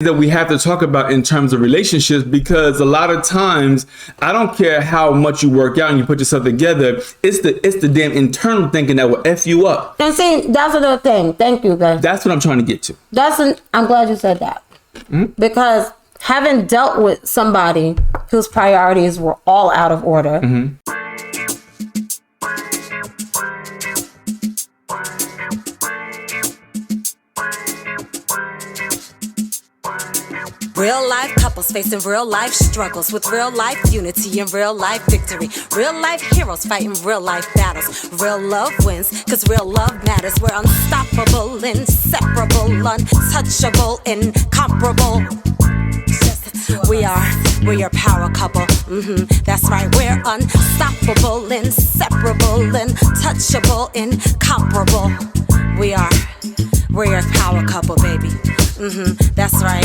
that we have to talk about in terms of relationships, because a lot of times, I don't care how much you work out and you put yourself together, it's the damn internal thinking that will F you up. And see, that's another thing. Thank you, guys. That's what I'm trying to get to. I'm glad you said that. Because having dealt with somebody whose priorities were all out of order, real life couples facing real life struggles with real life unity and real life victory. Real life heroes fighting real life battles. Real love wins, cause real love matters. We're unstoppable, inseparable, untouchable, incomparable. We're your power couple. That's right, we're unstoppable, inseparable, untouchable, incomparable. We're your power couple, baby. That's right.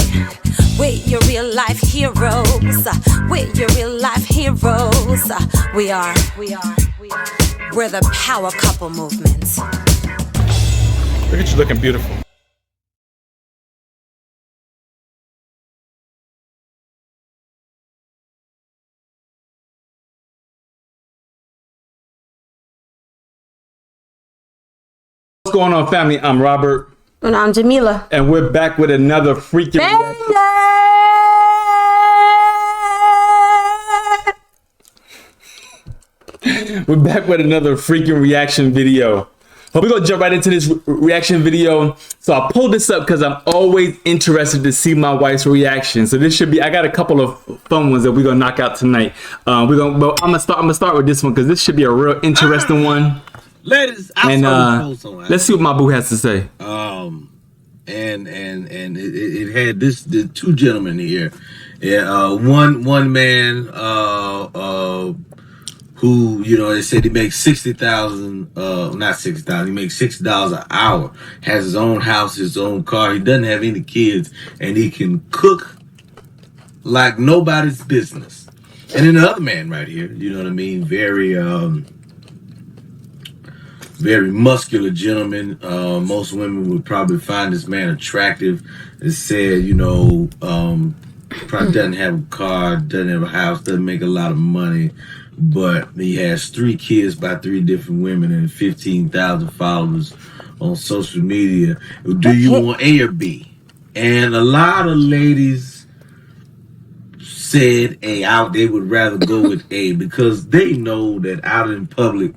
We're your real life heroes. We're your real life heroes. We're the power couple movement. Look at you looking beautiful. What's going on, family? I'm Robert. and I'm Jamila. And we're back with another freaking reaction. We're back with another freaking reaction video. We're gonna jump right into this reaction video. So I pulled this up because I'm always interested to see my wife's reaction. So this should be, I got a couple of fun ones that we're gonna knock out tonight. I'm gonna start with this one because this should be a real interesting one. Ladies, let's see what my boo has to say. And it had the two gentlemen here. Yeah, one man who, you know, they said he makes 60,000, not 60,000, he makes $60 an hour, has his own house, his own car, he doesn't have any kids, and he can cook like nobody's business. And then the other man right here, you know what I mean, very muscular gentleman. Most women would probably find this man attractive. It said, you know, probably doesn't have a car, doesn't have a house, doesn't make a lot of money, but he has 3 kids by 3 different women and 15,000 followers on social media. Do you want A or B? And a lot of ladies said A. They would rather go with A because they know that out in public,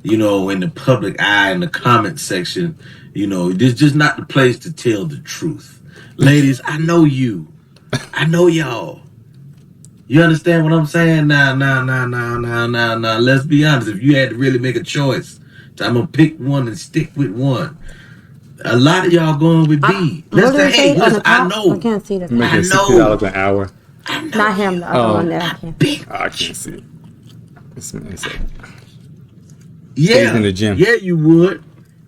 you know, in the public eye, in the comment section, you know, this is just not the place to tell the truth. Ladies, I know you. I know y'all. You understand what I'm saying? Now. Let's be honest. If you had to really make a choice, I'm going to pick one and stick with one. A lot of y'all going with B. Let's say, hey, listen, I know. I can't see that. Making $60 an hour. Not him, the other one there. I can't see it. It's yeah, in the gym. Yeah, you would.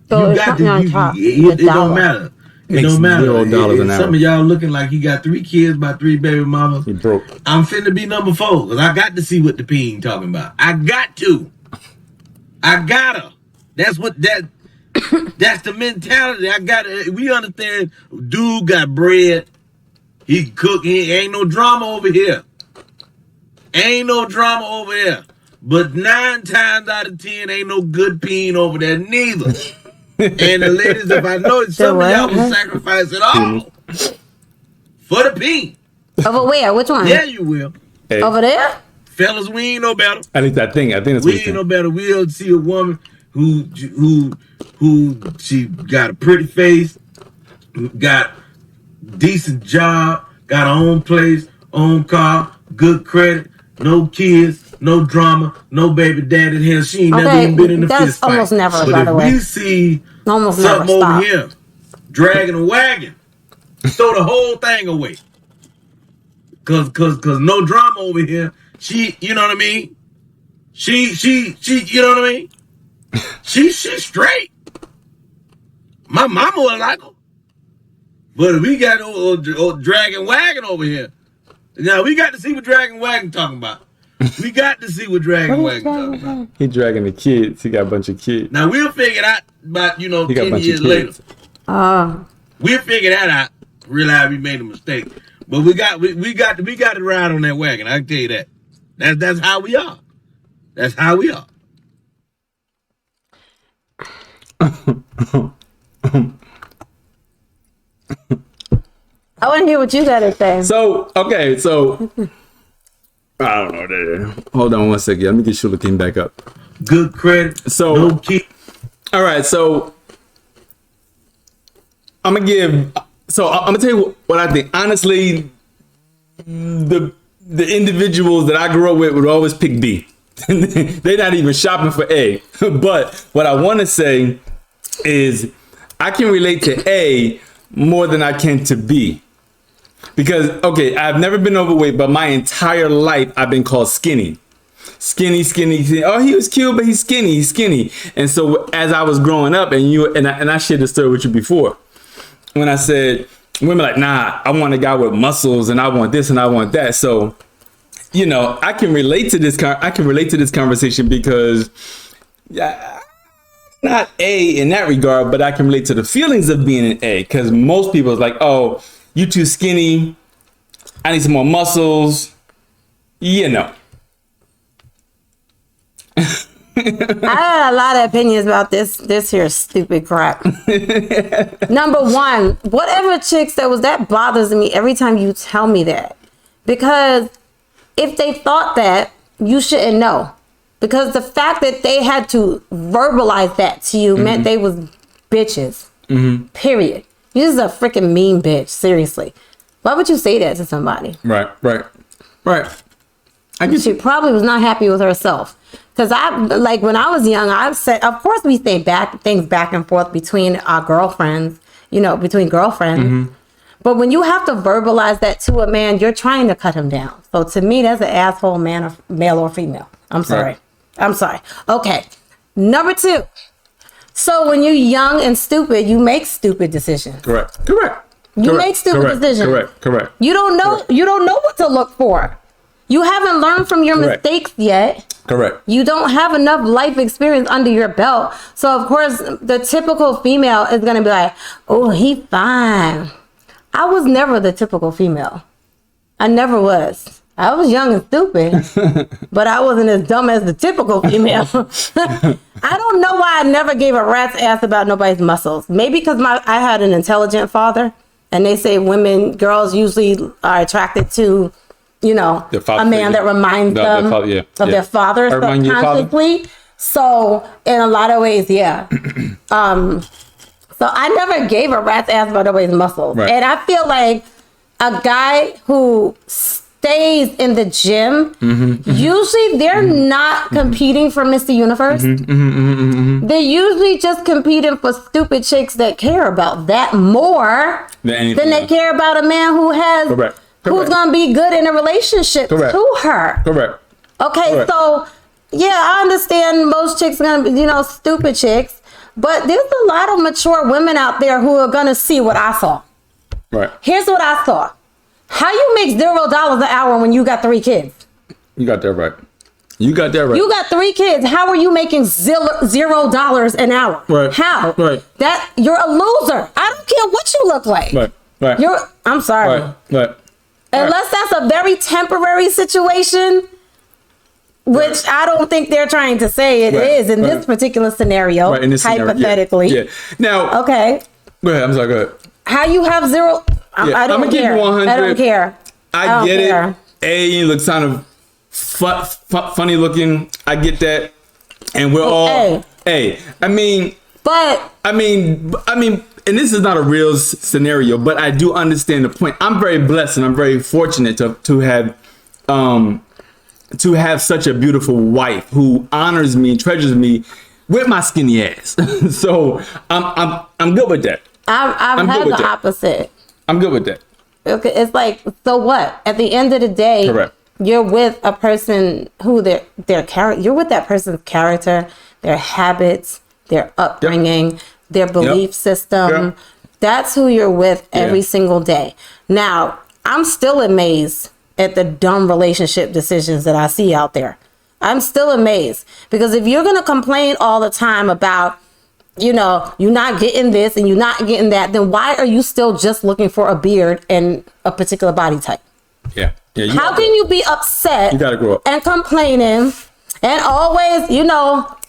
So you got to. It don't matter. It don't matter. $0 an hour. Some of y'all looking like you got 3 kids by 3 baby mamas. He broke. I'm finna be number 4 because I got to see what the peen talking about. I got to. I gotta. That's what that. That's the mentality. I gotta. We understand. Dude got bread. He can cook. He ain't no drama over here. Ain't no drama over there. But 9 times out of 10, ain't no good peen over there neither. And the ladies, if I know some of y'all will sacrifice it all for the peen. Over where? Which one? Yeah, you will. Hey. Over there? Fellas, we ain't no better. I think that's we ain't no better. We'll see a woman who she got a pretty face, got decent job, got her own place, own car, good credit, no kids, no drama, no baby daddy here. She ain't never even been in a fist fight. Almost never, but by the way. If we see almost something never, over here, dragging a wagon, throw the whole thing away. Cause no drama over here. She, you know what I mean? She, you know what I mean? She's straight. My mama would like her. But if we got old dragging wagon over here, now we got to see what dragging wagon talking about. We got to see what dragging wagon talking about. He dragging the kids. He got a bunch of kids. Now we'll figure it out about, you know, 10 years later. We'll figure that out. realize we made a mistake. But we got to ride on that wagon. I can tell you that. That's how we are. That's how we are. I want to hear what you got to say. So okay, so I don't know. Hold on one second. Let me get Shuler King back up. Good credit. So No cheat. all right, so I'm gonna tell you what I think. Honestly, the individuals that I grew up with would always pick B. They're not even shopping for A. But what I want to say is I can relate to A more than I can to B. Because, okay, I've never been overweight, but my entire life I've been called skinny. Skinny. Oh, he was cute, but he's skinny. And so as I was growing up, and I shared this story with you before, when I said, women like, nah, I want a guy with muscles and I want this and I want that. So, you know, I can relate to this conversation because not A in that regard, but I can relate to the feelings of being an A, because most people is like, oh, you too skinny. I need some more muscles. You know. I had a lot of opinions about this here stupid crap. Number one, whatever chicks that bothers me every time you tell me that. Because if they thought that, you shouldn't know. Because the fact that they had to verbalize that to you meant they was bitches. Period. You're just a freaking mean bitch. Seriously. Why would you say that to somebody? Right. She probably was not happy with herself. Because when I was young, I've said, of course we say things back and forth between our girlfriends, between girlfriends. But when you have to verbalize that to a man, you're trying to cut him down. So to me, that's an asshole man, or male or female. I'm sorry. Right. I'm sorry. Okay. Number two. So when you're young and stupid, you make stupid decisions. Correct. You make stupid decisions. Correct. You don't know what to look for. You haven't learned from your mistakes yet. Correct. You don't have enough life experience under your belt. So of course the typical female is gonna be like, oh, he fine. I was never the typical female. I never was. I was young and stupid, but I wasn't as dumb as the typical female. I don't know why I never gave a rat's ass about nobody's muscles. Maybe because I had an intelligent father, and they say girls usually are attracted to, a man that reminds them of their father subconsciously. So in a lot of ways, yeah. So I never gave a rat's ass about nobody's muscles. Right. And I feel like a guy who stays in the gym, usually they're not competing for Mr. Universe. They're usually just competing for stupid chicks that care about that more than they care about a man who has who's gonna be good in a relationship to her. Correct. Okay, so yeah, I understand most chicks are gonna be, stupid chicks, but there's a lot of mature women out there who are gonna see what I saw. Right. Here's what I saw. How you make $0 an hour when you got 3 kids? You got that right. You got 3 kids. How are you making $0 an hour? Right. How? Right. That you're a loser. I don't care what you look like. Right. I'm sorry. Right. Unless that's a very temporary situation, which I don't think they're trying to say it is in this particular scenario. Right. In this hypothetically. Yeah. Now. Okay. Go ahead. I'm sorry. Go ahead. How you have 0? I don't care. Give you 100. I don't care. I get it. You look kind of funny looking. I get that, and we're all. I mean, and this is not a real scenario, but I do understand the point. I'm very blessed and I'm very fortunate to have such a beautiful wife who honors me and treasures me with my skinny ass. So I'm good with that. I've had the opposite. I'm good with that. Okay, it's like, so what? At the end of the day, you're with a person who their character. You're with that person's character, their habits, their upbringing, their belief system. That's who you're with every single day. Now, I'm still amazed at the dumb relationship decisions that I see out there. I'm still amazed because if you're gonna complain all the time about you're not getting this and you're not getting that, then why are you still just looking for a beard and a particular body type? Yeah. How can you be upset You gotta grow up. and complaining and always,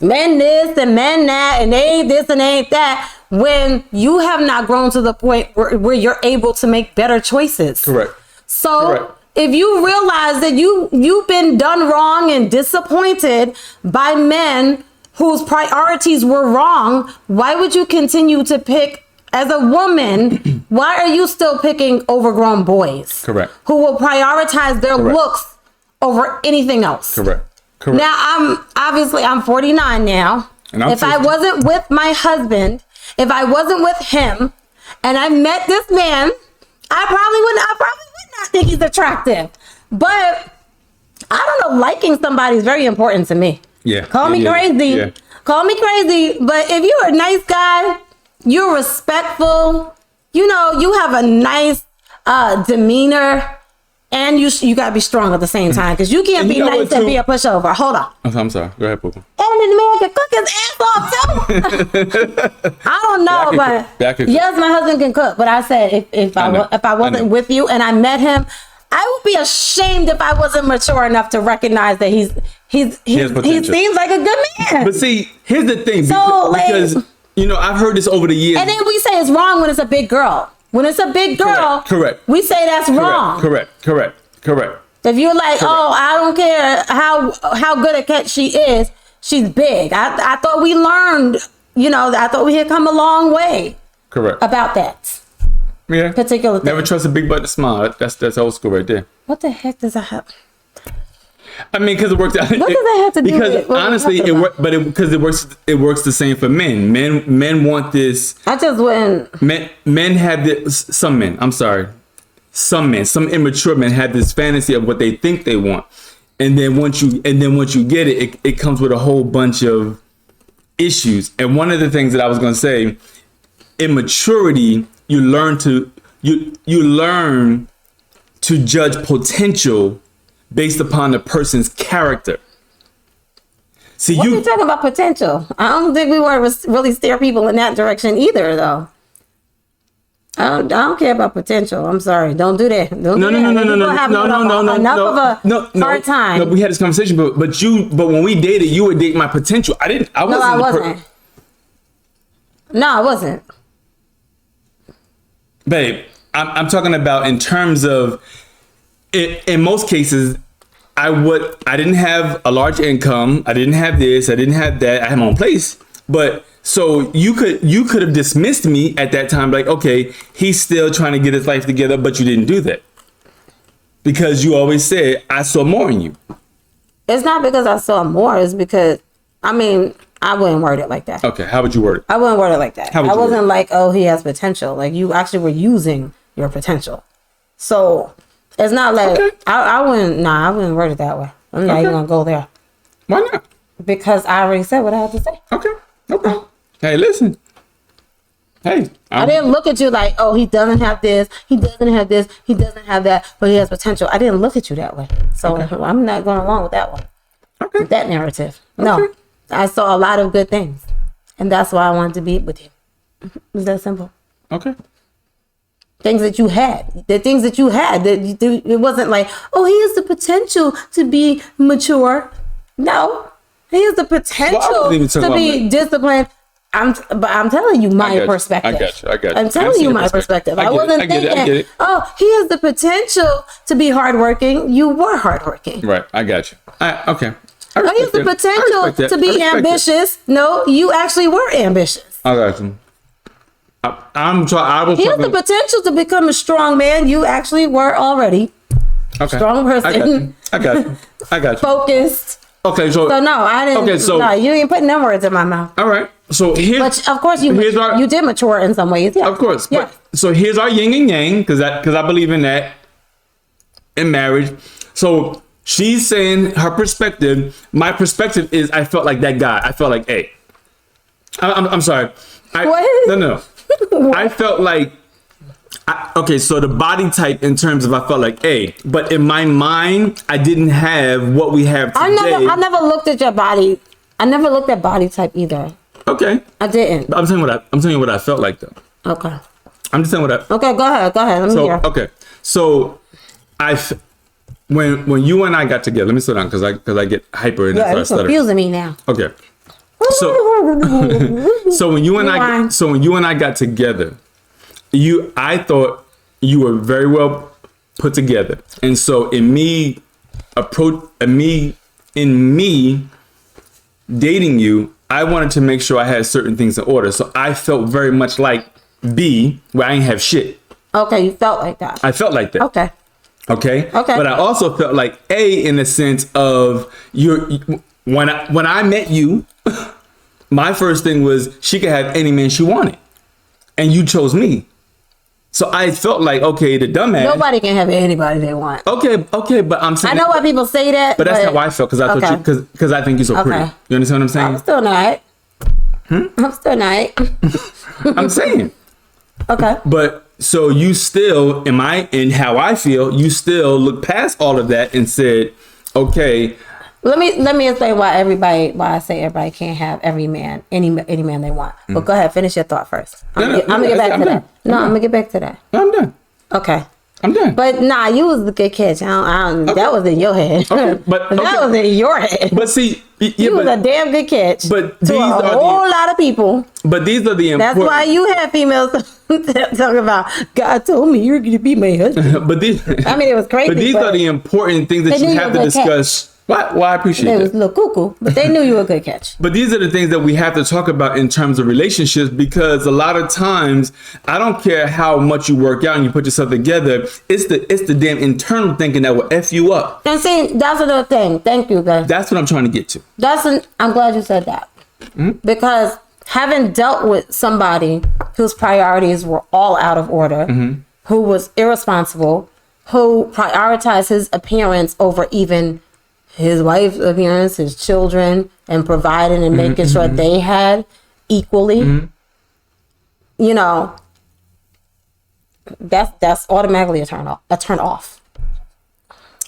men this and men that and they ain't this and they ain't that, when you have not grown to the point where you're able to make better choices? Correct. So Correct. if you realize that you've been done wrong and disappointed by men whose priorities were wrong, why would you continue to pick, as a woman, why are you still picking overgrown boys? Correct. Who will prioritize their looks over anything else? Correct. Now, I'm 49 now. And I'm if I 50. wasn't with my husband, if I wasn't with him, and I met this man, I probably would not think he's attractive. But I don't know, liking somebody is very important to me. Yeah. Call me crazy. Yeah. Call me crazy. But if you're a nice guy, you're respectful, you have a nice demeanor, and you gotta be strong at the same time, because you can't And be you know nice what, and too? be a pushover. Hold on. I'm sorry. Go ahead, Poopa. And the man can cook his ass off too. I don't know, Yeah, I can cook. yes, my husband can cook. But I said if I know. I I know. wasn't with you and I met him, I would be ashamed if I wasn't mature enough to recognize that he has he potential. seems like a good man. But see, here's the thing. So, because I've heard this over the years. And then we say it's wrong when it's a big girl. When it's a big girl, Correct. we say that's wrong. Correct. If you're like, oh, I don't care how good a cat she is, she's big. I thought we learned, I thought we had come a long way Correct. about that Yeah. particular thing. Never trust a big butt to smile. That's old school right there. What the heck does that have? I mean, because it works out. What does that have to do because with what we're honestly, talking about? because it works the same for men. Men want this. I just wouldn't. Men have this. Some men. I'm sorry. Some immature men have this fantasy of what they think they want, and then once you get it, it comes with a whole bunch of issues. And one of the things that I was going to say, in maturity, you learn to judge potential based upon the person's character. See, What are you talking about potential? I don't think we want to really steer people in that direction either, though. I don't care about potential. I'm sorry. Don't do that. No. Enough of a hard time. No, we had this conversation, but when we dated, you would date my potential. I wasn't. No, I wasn't. Babe, I'm talking about in terms of, in most cases, I didn't have a large income. I didn't have this. I didn't have that. I had my own place. But so you could have dismissed me at that time, like, okay, he's still trying to get his life together, but you didn't do that because you always said I saw more in you. It's not because I saw more. It's because, I wouldn't word it like that. Okay, how would you word it? I wouldn't word it like that. How would I you word wasn't it? like, oh, he has potential. Like, you actually were using your potential. So it's not like Okay. I wouldn't word it that way. I'm not even gonna go there Why not? because I already said what I had to say. Okay, no problem. Hey, listen. Hey, I didn't look at you like, oh, he doesn't have this, he doesn't have this, he doesn't have that, but he has potential. I didn't look at you that way. So I'm not going along with that one. Okay. That narrative. No. I saw a lot of good things. And that's why I wanted to be with you. It's that simple. Okay. Things that you had. The things that you had. It wasn't like, oh, he has the potential to be mature. No. He has the potential wasn't even talking to be about disciplined. But I'm telling you my perspective. I got you. I'm telling you my perspective. I wasn't I get thinking, it. oh, he has the potential to be hardworking. You were hardworking. Right, I got you. Okay. Oh, he has the potential to be ambitious. No, you actually were ambitious. I got you. I was He has the talking. potential to become a strong man. You actually were already Okay. strong person. I got you. Focused. Okay, so So no, I didn't. Okay, so- no, you ain't putting them words in my mouth. all right. So here's But of course, you did mature in some ways. Yeah, of course. Yeah. But so here's our yin and yang, because I believe in that in marriage. So she's saying her perspective. My perspective is I felt like that guy. I felt like A. I'm sorry. What? No. I felt like okay. So the body type in terms of I felt like A, but in my mind I didn't have what we have today. I never looked at your body. I never looked at body type either. Okay. I didn't. I'm telling you what I felt like though. Okay. I'm just saying what I. Okay, go ahead. Let me hear. Okay. So when you and I got together, let me slow down because I get hyper and Yeah, I start you're stuttering. confusing me now. Okay. So when you and I got together, I thought you were very well put together, and so in me dating you, I wanted to make sure I had certain things in order. So I felt very much like B, where I ain't have shit. Okay, you felt like that. I felt like that. Okay. Okay. Okay. But I also felt like A, in the sense of when I met you, my first thing was she could have any man she wanted, and you chose me. So I felt like, okay, the dumbass. Nobody can have anybody they want. Okay, but I'm saying. I know why people say that, but that's how I felt because I thought because I think you're so pretty. You understand what I'm saying? I'm still not. I'm still not. I'm saying. Okay. But so you still, in how I feel, you still look past all of that and said, okay. Let me explain why I say everybody can't have any man they want. But go ahead, finish your thought first. I'm gonna get back to that. No, I'm gonna get back to that. No, I'm done. Okay. I'm done. But nah, you was the good catch. Okay. That was in your head. Okay, but that was in your head. But see, you was a damn good catch. But to a whole lot of people. But these are the important. That's why you have females talking about God told me you're gonna be my husband. But these, I mean, it was crazy. But these are the important things that you have to discuss. Well, I appreciate it. It was a little cuckoo, but they knew you were a good catch. But these are the things that we have to talk about in terms of relationships, because a lot of times, I don't care how much you work out and you put yourself together, it's the damn internal thinking that will F you up. And see, that's another thing. Thank you, guys. That's what I'm trying to get to. I'm glad you said that. Mm-hmm. Because having dealt with somebody whose priorities were all out of order, mm-hmm. who was irresponsible, who prioritized his appearance over even his wife's appearance, his children, and providing and making sure they had equally, you know, that's automatically a turn off.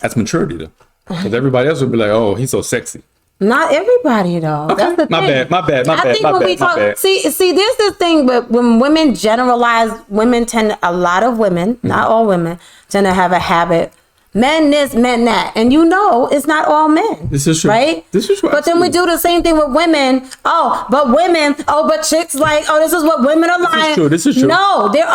That's maturity though. Because everybody else would be like, oh, he's so sexy. Not everybody though. Okay. That's the thing. My bad. I think when we talk, see, there's this thing, but when women generalize, a lot of women, not all women, tend to have a habit. Men this, men that. And it's not all men. This is true. Right? This is true. But then we do the same thing with women. But chicks like, this is what women are like. This is true. No, there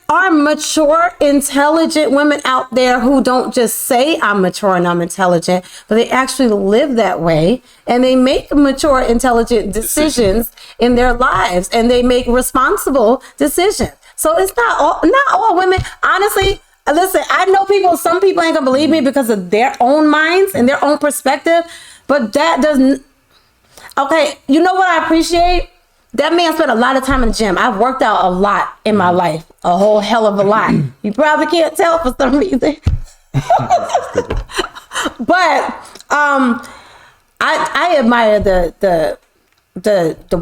are mature, intelligent women out there who don't just say I'm mature and I'm intelligent, but they actually live that way. And they make mature, intelligent decisions in their lives. And they make responsible decisions. So it's not all women. Honestly, listen, I know some people ain't gonna believe me because of their own minds and their own perspective, but that doesn't. Okay, you know what I appreciate? That man spent a lot of time in the gym. I've worked out a lot in my life, a whole hell of a lot. You probably can't tell for some reason. But I admire the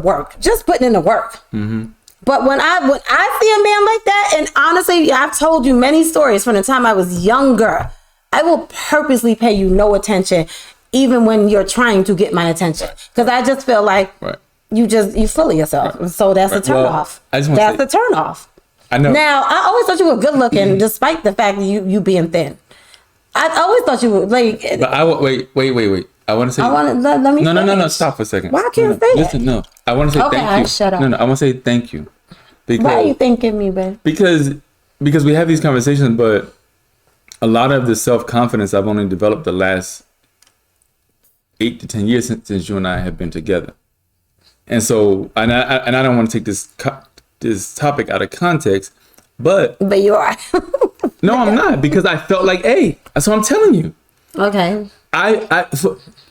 work, just putting in the work. Mm-hmm. But when I see a man like that, and honestly, I've told you many stories from the time I was younger, I will purposely pay you no attention, even when you're trying to get my attention. Because I just feel like you full of yourself. Right. So that's a turn off. That's a turn off. I know. Now, I always thought you were good looking, despite the fact that you being thin. I always thought you were like. But wait. I want to say. Let me. No. Stop for a second. Why I can't say Listen, no. I want to say thank you. Shut up. No. I want to say thank you. Because, why are you thanking me, babe? Because we have these conversations, but a lot of the self-confidence I've only developed the last 8 to 10 years since you and I have been together. And so, and I don't want to take this topic out of context, but you are. No, I'm not, because I felt like, hey, that's what I'm telling you. Okay. I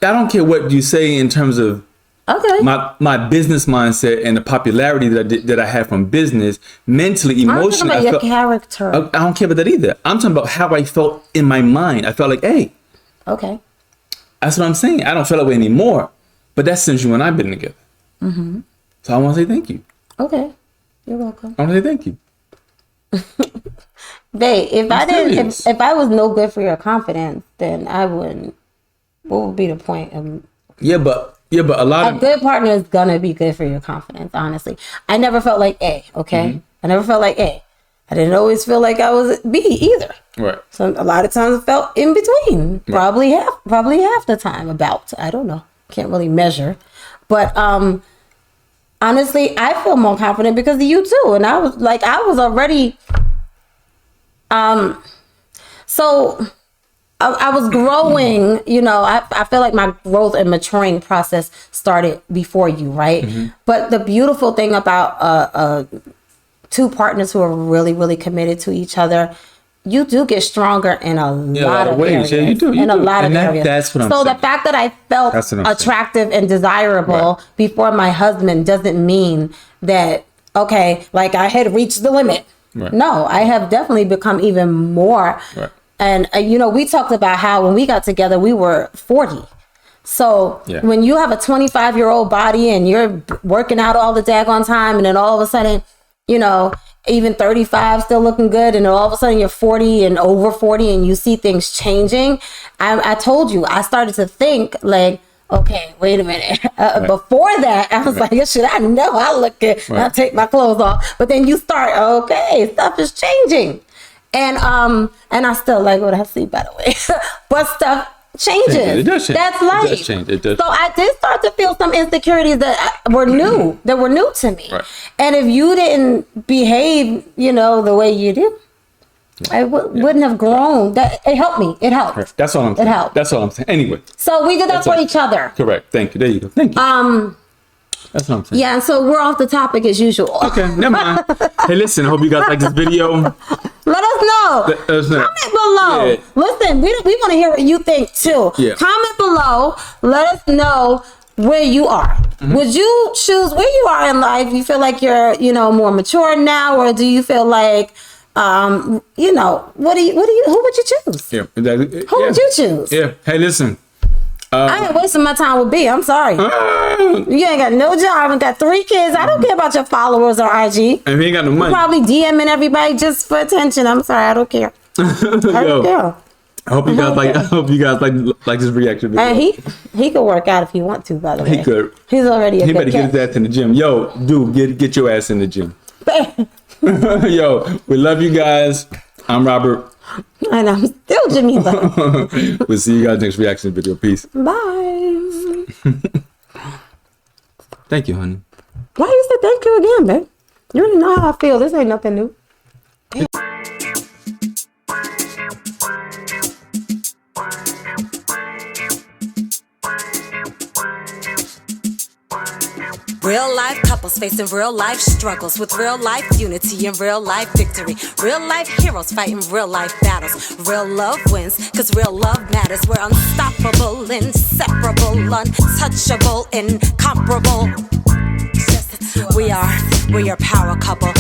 don't care what you say in terms of my business mindset and the popularity that I have from business, mentally, emotionally. I'm talking about your character. I don't care about that either. I'm talking about how I felt in my mind. I felt like, hey. Okay. That's what I'm saying. I don't feel that way anymore. But that's since you and I've been together. Mm-hmm. So I want to say thank you. Okay. You're welcome. I want to say thank you. Babe, if I was no good for your confidence, then I wouldn't. What would be the point of? Yeah, but Yeah, but a lot A of good partner is gonna be good for your confidence, honestly. I never felt like A, okay? Mm-hmm. I never felt like A. I didn't always feel like I was B either. right. So a lot of times I felt in between. Probably half the time about. I don't know. Can't really measure. But honestly, I feel more confident because of you too. And I was already so I was growing, you know, I feel like my growth and maturing process started before you, right? Mm-hmm. But the beautiful thing about two partners who are really, really committed to each other, you do get stronger in a lot of ways. areas. Yeah, you do. In a lot of And areas. that's what I'm so saying. the fact that I felt That's what I'm saying. attractive and desirable before my husband doesn't mean that, okay, like I had reached the limit. Right. No, I have definitely become even more. Right. And, you know, we talked about how when we got together, we were 40. So Yeah. when you have a 25-year-old body and you're working out all the daggone time, and then all of a sudden, you know, even 35 still looking good, and then all of a sudden you're 40 and over 40 and you see things changing. I told you, I started to think like, okay, wait a minute. Before that, I was like, shit, I know I look good. I'll take my clothes off. But then you start, okay, stuff is changing. And I still like what I see, by the way. But stuff changes. It does change. That's It life. does change. It does. So I did start to feel some insecurities that were new, to me. Right. And if you didn't behave, you know, the way you did, I wouldn't have grown. That it helped me. It helped. That's all I'm saying. It helped. That's all I'm saying. Anyway. So we did that That's for all. each other. Correct. Thank you. There you go. Thank you. That's what I'm saying. Yeah, and so we're off the topic as usual. Okay, never mind. Hey, listen, I hope you guys like this video. Let us know. Let us know. Comment below. Yeah. Listen, we want to hear what you think too. Yeah. Comment below. Let us know where you are. Mm-hmm. Would you choose where you are in life? You feel like you're, you know, more mature now, or do you feel like, you know, who would you choose? Yeah. Who would you choose? Yeah. Hey, listen. I ain't wasting my time with B. I'm sorry. You ain't got no job and got 3 kids. I don't care about your followers or IG. And we ain't got no money. Probably DMing everybody just for attention. I'm sorry. I don't care. I don't care. I hope you guys like. I hope you guys like this reaction video. And he could work out if he want to. By the way, He could. He's already a He good better get kid. his ass in the gym. Yo, dude, get your ass in the gym. Yo, we love you guys. I'm Robert. And I'm still Jamila. We'll see you guys next reaction video. Peace. Bye. Thank you, honey. Why you say thank you again, babe? You already know how I feel. This ain't nothing new. Real life couples facing real life struggles with real life unity and real life victory. Real life heroes fighting real life battles. Real love wins, cause real love matters. We're unstoppable, inseparable, untouchable, incomparable. We're your power couple.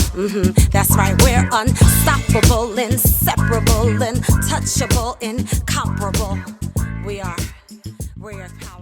That's right, we're unstoppable, inseparable, untouchable, incomparable. We're your power.